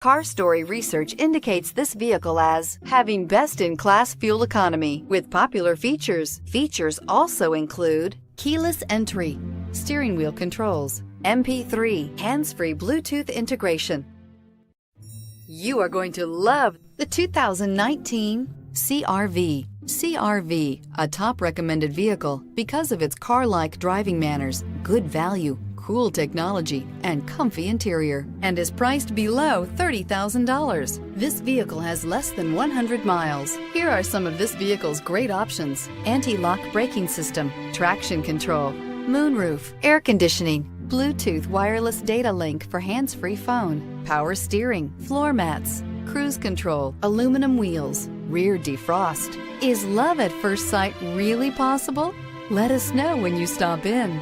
Car Story research indicates this vehicle as having best-in-class fuel economy with popular features. Features also include keyless entry, steering wheel controls, MP3, hands-free Bluetooth integration. You are going to love the 2019 CR-V. CR-V, a top recommended vehicle because of its car-like driving manners, good value, cool technology, and comfy interior, and is priced below $30,000. This vehicle has less than 100 miles. Here are some of this vehicle's great options: anti-lock braking system, traction control, moonroof, air conditioning, Bluetooth wireless data link for hands-free phone, power steering, floor mats, cruise control, aluminum wheels, rear defrost. Is love at first sight really possible? Let us know when you stop in.